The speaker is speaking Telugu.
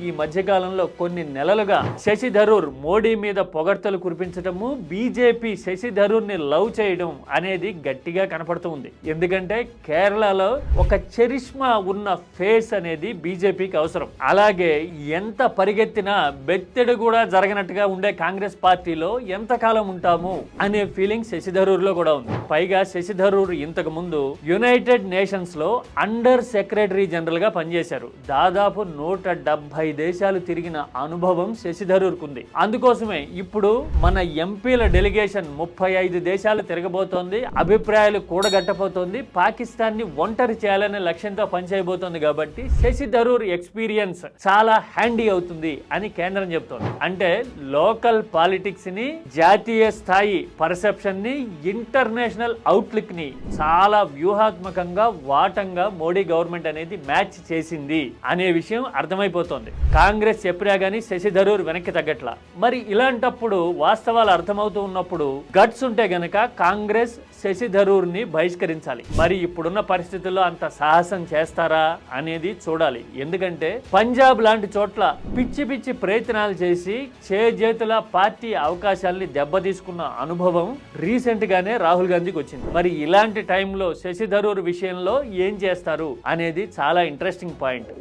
ఈ మధ్యకాలంలో కొన్ని నెలలుగా శశి థరూర్ మోడీ మీద పొగడ్తలు కురిపించడము, బీజేపీ శశి థరూర్ ని లవ్ చేయడం అనేది గట్టిగా కనపడుతూ ఉంది. ఎందుకంటే కేరళలో ఒక చరిష్మా ఉన్న ఫేస్ అనేది బీజేపీకి అవసరం. అలాగే ఎంత పరిగెత్తినా బెత్తెడు కూడా జరగనట్టుగా ఉండే కాంగ్రెస్ పార్టీలో ఎంతకాలం ఉంటాము అనే ఫీలింగ్ శశి థరూర్ లో కూడా ఉంది. పైగా శశి థరూర్ ఇంతకు ముందు యునైటెడ్ నేషన్స్ లో అండర్ సెక్రటరీ జనరల్ గా పనిచేశారు. దాదాపు 170 దేశాలు తిరిగిన అనుభవం శశి థరూర్కు ఉంది. అందుకోసమే ఇప్పుడు మన ఎంపీల డెలిగేషన్ 35 దేశాలు తిరగబోతోంది, అభిప్రాయాలు కూడగట్టబోతోంది, పాకిస్తాన్ ని ఒంటరి చేయాలనే లక్ష్యంతో పనిచేయబోతోంది. కాబట్టి శశి థరూర్ ఎక్స్పీరియన్స్ చాలా హ్యాండీ అవుతుంది అని కేంద్రం చెప్తోంది. అంటే లోకల్ పాలిటిక్స్ ని, జాతీయ స్థాయి పర్సెప్షన్ ని, ఇంటర్నేషనల్ అవుట్లుక్ ని చాలా వ్యూహాత్మకంగా వాటంగా మోడీ గవర్నమెంట్ అనేది మ్యాచ్ చేసింది అనే విషయం అర్థమైపోతోంది. కాంగ్రెస్ చెప్పినా గానీ శశి థరూర్ వెనక్కి తగ్గట్లా. మరి ఇలాంటప్పుడు వాస్తవాలు అర్థమవుతూ ఉన్నప్పుడు గట్స్ ఉంటే గనక కాంగ్రెస్ శశి థరూర్ ని బహిష్కరించాలి. మరి ఇప్పుడున్న పరిస్థితుల్లో అంత సాహసం చేస్తారా అనేది చూడాలి. ఎందుకంటే పంజాబ్ లాంటి చోట్ల పిచ్చి పిచ్చి ప్రయత్నాలు చేసి చేతుల పార్టీ అవకాశాలని దెబ్బతీసుకున్న అనుభవం రీసెంట్ గానే రాహుల్ గాంధీకి వచ్చింది. మరి ఇలాంటి టైంలో శశి థరూర్ విషయంలో ఏం చేస్తారు అనేది చాలా ఇంట్రెస్టింగ్ పాయింట్.